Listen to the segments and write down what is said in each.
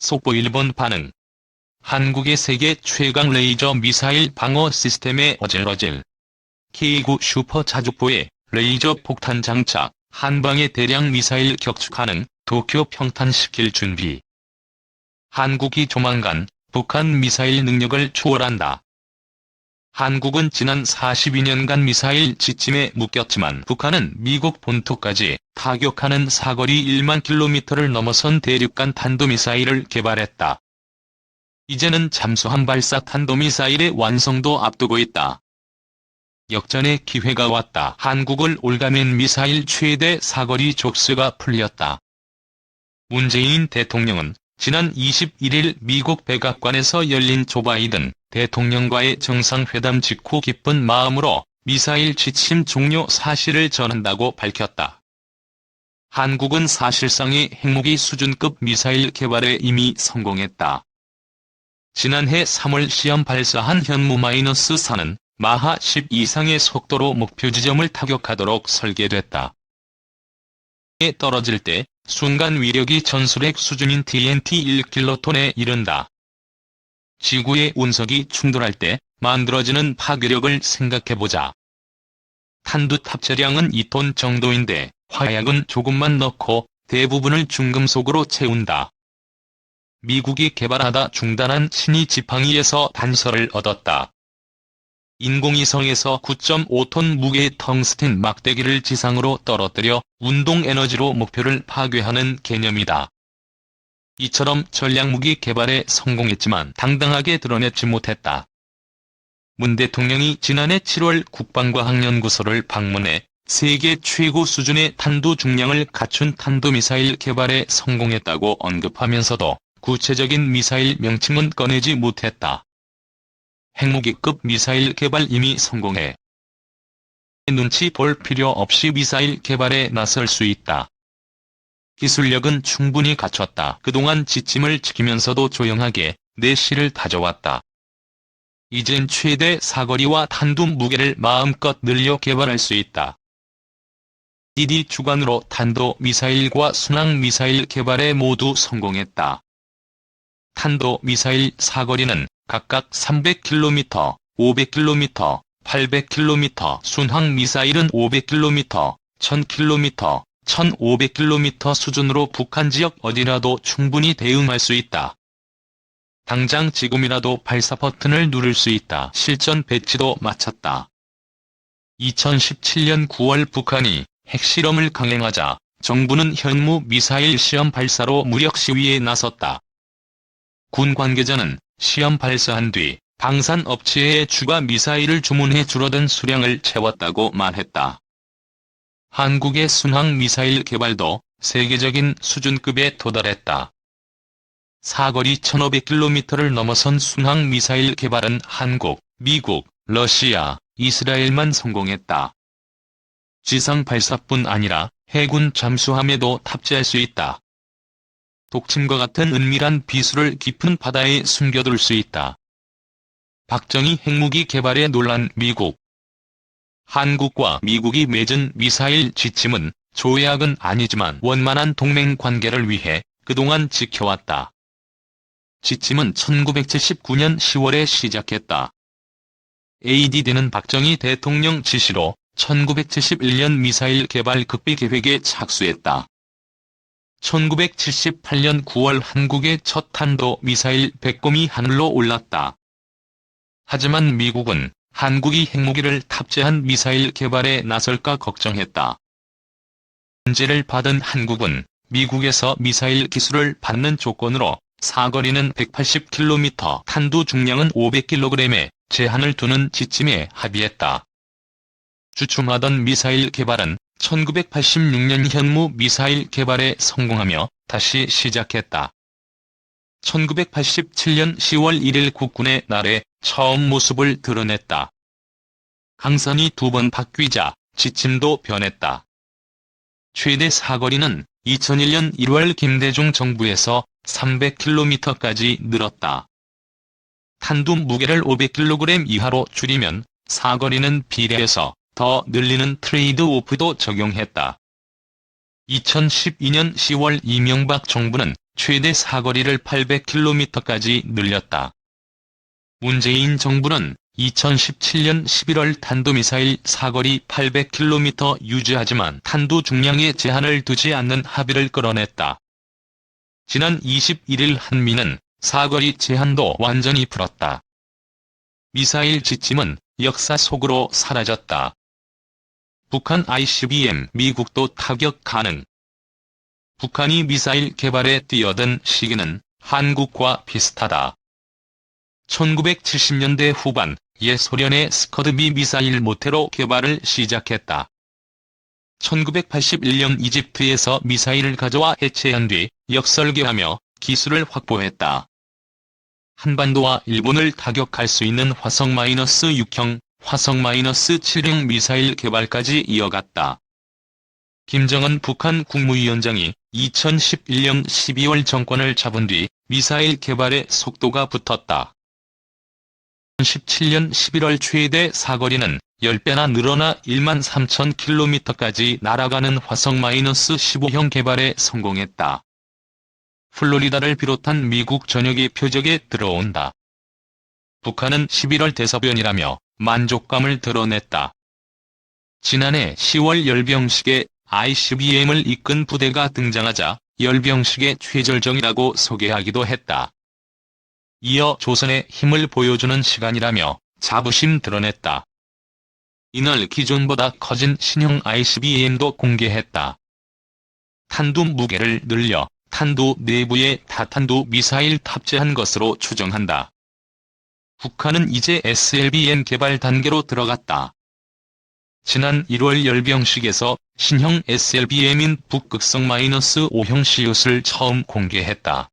속보 일본 반응. 한국의 세계 최강 레이저 미사일 방어 시스템의 어질어질. K9 슈퍼 자주포에 레이저 폭탄 장착, 한방에 대량 미사일 격추 가능, 도쿄 평탄시킬 준비. 한국이 조만간 북한 미사일 능력을 초월한다. 한국은 지난 42년간 미사일 지침에 묶였지만 북한은 미국 본토까지 타격하는 사거리 1만 킬로미터를 넘어선 대륙간 탄도미사일을 개발했다. 이제는 잠수함 발사 탄도미사일의 완성도 앞두고 있다. 역전의 기회가 왔다. 한국을 올가맨 미사일 최대 사거리 족수가 풀렸다. 문재인 대통령은 지난 21일 미국 백악관에서 열린 조 바이든 대통령과의 정상회담 직후 기쁜 마음으로 미사일 지침 종료 사실을 전한다고 밝혔다. 한국은 사실상의 핵무기 수준급 미사일 개발에 이미 성공했다. 지난해 3월 시험 발사한 현무-4는 마하 10 이상의 속도로 목표 지점을 타격하도록 설계됐다. 에 떨어질 때 순간 위력이 전술핵 수준인 TNT 1킬로톤에 이른다. 지구의 운석이 충돌할 때 만들어지는 파괴력을 생각해보자. 탄두 탑재량은 2톤 정도인데 화약은 조금만 넣고 대부분을 중금속으로 채운다. 미국이 개발하다 중단한 신의 지팡이에서 단서를 얻었다. 인공위성에서 9.5톤 무게의 텅스텐 막대기를 지상으로 떨어뜨려 운동에너지로 목표를 파괴하는 개념이다. 이처럼 전략무기 개발에 성공했지만 당당하게 드러내지 못했다. 문 대통령이 지난해 7월 국방과학연구소를 방문해 세계 최고 수준의 탄도 중량을 갖춘 탄도미사일 개발에 성공했다고 언급하면서도 구체적인 미사일 명칭은 꺼내지 못했다. 핵무기급 미사일 개발 이미 성공해 눈치 볼 필요 없이 미사일 개발에 나설 수 있다. 기술력은 충분히 갖췄다. 그동안 지침을 지키면서도 조용하게 내실을 다져왔다. 이젠 최대 사거리와 탄두 무게를 마음껏 늘려 개발할 수 있다. DD 주관으로 탄도미사일과 순항미사일 개발에 모두 성공했다. 탄도미사일 사거리는 각각 300km, 500km, 800km, 순항미사일은 500km, 1000km, 1500km 수준으로 북한 지역 어디라도 충분히 대응할 수 있다. 당장 지금이라도 발사 버튼을 누를 수 있다. 실전 배치도 마쳤다. 2017년 9월 북한이 핵실험을 강행하자 정부는 현무 미사일 시험 발사로 무력 시위에 나섰다. 군 관계자는 시험 발사한 뒤 방산 업체에 추가 미사일을 주문해 줄어든 수량을 채웠다고 말했다. 한국의 순항 미사일 개발도 세계적인 수준급에 도달했다. 사거리 1500km를 넘어선 순항 미사일 개발은 한국, 미국, 러시아, 이스라엘만 성공했다. 지상 발사뿐 아니라 해군 잠수함에도 탑재할 수 있다. 독침과 같은 은밀한 비술을 깊은 바다에 숨겨둘 수 있다. 박정희 핵무기 개발에 놀란 미국. 한국과 미국이 맺은 미사일 지침은 조약은 아니지만 원만한 동맹 관계를 위해 그동안 지켜왔다. 지침은 1979년 10월에 시작했다. ADD는 박정희 대통령 지시로 1971년 미사일 개발 극비 계획에 착수했다. 1978년 9월 한국의 첫 탄도 미사일 백곰이 하늘로 올랐다. 하지만 미국은 한국이 핵무기를 탑재한 미사일 개발에 나설까 걱정했다. 문제를 받은 한국은 미국에서 미사일 기술을 받는 조건으로 사거리는 180km, 탄두 중량은 500kg에 제한을 두는 지침에 합의했다. 주춤하던 미사일 개발은 1986년 현무 미사일 개발에 성공하며 다시 시작했다. 1987년 10월 1일 국군의 날에 처음 모습을 드러냈다. 강산이 2번 바뀌자 지침도 변했다. 최대 사거리는 2001년 1월 김대중 정부에서 300km까지 늘었다. 탄두 무게를 500kg 이하로 줄이면 사거리는 비례해서 더 늘리는 트레이드 오프도 적용했다. 2012년 10월 이명박 정부는 최대 사거리를 800km까지 늘렸다. 문재인 정부는 2017년 11월 탄도미사일 사거리 800km 유지하지만 탄도 중량에 제한을 두지 않는 합의를 끌어냈다. 지난 21일 한미는 사거리 제한도 완전히 풀었다. 미사일 지침은 역사 속으로 사라졌다. 북한 ICBM 미국도 타격 가능. 북한이 미사일 개발에 뛰어든 시기는 한국과 비슷하다. 1970년대 후반 옛 소련의 스커드비 미사일 모태로 개발을 시작했다. 1981년 이집트에서 미사일을 가져와 해체한 뒤 역설계하며 기술을 확보했다. 한반도와 일본을 타격할 수 있는 화성-6형, 화성-7형 미사일 개발까지 이어갔다. 김정은 북한 국무위원장이 2011년 12월 정권을 잡은 뒤 미사일 개발에 속도가 붙었다. 2017년 11월 최대 사거리는 10배나 늘어나 13,000km까지 날아가는 화성-15형 개발에 성공했다. 플로리다를 비롯한 미국 전역의 표적에 들어온다. 북한은 11월 대서변이라며 만족감을 드러냈다. 지난해 10월 열병식에 ICBM을 이끈 부대가 등장하자 열병식의 최절정이라고 소개하기도 했다. 이어 조선의 힘을 보여주는 시간이라며 자부심 드러냈다. 이날 기존보다 커진 신형 ICBM도 공개했다. 탄두 무게를 늘려 탄두 내부에 다탄두 미사일 탑재한 것으로 추정한다. 북한은 이제 SLBM 개발 단계로 들어갔다. 지난 1월 열병식에서 신형 SLBM인 북극성-5형 시옷을 처음 공개했다.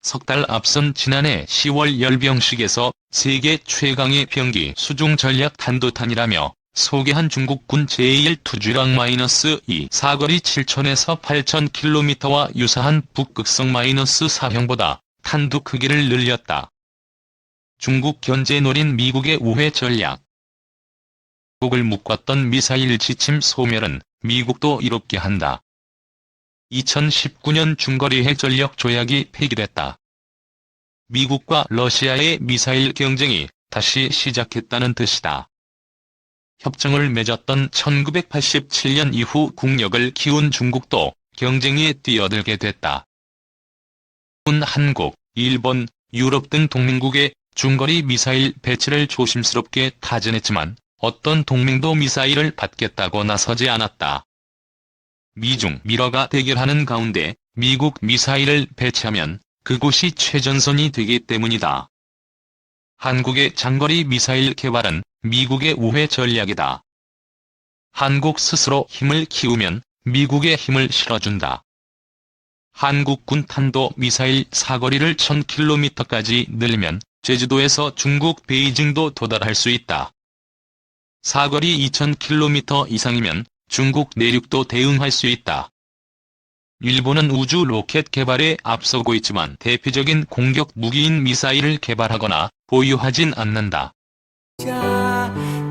석 달 앞선 지난해 10월 열병식에서 세계 최강의 병기 수중 전략 탄도탄이라며 소개한 중국군 제1 투주랑-2 사거리 7,000에서 8,000km와 유사한 북극성-4형보다 탄두 크기를 늘렸다. 중국 견제 노린 미국의 우회 전략. 미국을 묶었던 미사일 지침 소멸은 미국도 이롭게 한다. 2019년 중거리 핵전력 조약이 폐기됐다. 미국과 러시아의 미사일 경쟁이 다시 시작했다는 뜻이다. 협정을 맺었던 1987년 이후 국력을 키운 중국도 경쟁에 뛰어들게 됐다. 한국, 일본, 유럽 등 동맹국의 중거리 미사일 배치를 조심스럽게 타진했지만 어떤 동맹도 미사일을 받겠다고 나서지 않았다. 미중 미러가 대결하는 가운데 미국 미사일을 배치하면 그곳이 최전선이 되기 때문이다. 한국의 장거리 미사일 개발은 미국의 우회 전략이다. 한국 스스로 힘을 키우면 미국의 힘을 실어준다. 한국군 탄도 미사일 사거리를 1000km까지 늘리면 제주도에서 중국 베이징도 도달할 수 있다. 사거리 2000km 이상이면 중국 내륙도 대응할 수 있다. 일본은 우주 로켓 개발에 앞서고 있지만 대표적인 공격 무기인 미사일을 개발하거나 보유하진 않는다.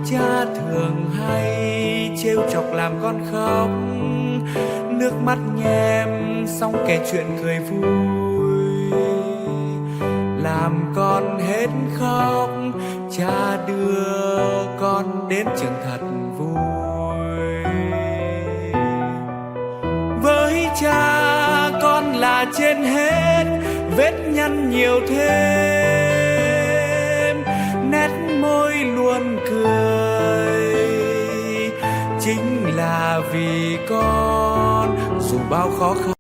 Cha thường hay trêu chọc làm con khóc, nước mắt nhem xong kể chuyện cười vui, làm con hết khóc, cha đưa con đến trường thật vui. Với cha con là trên hết, vết nhăn nhiều thêm, nét môi luôn cười, chính là vì con dù bao khó khăn.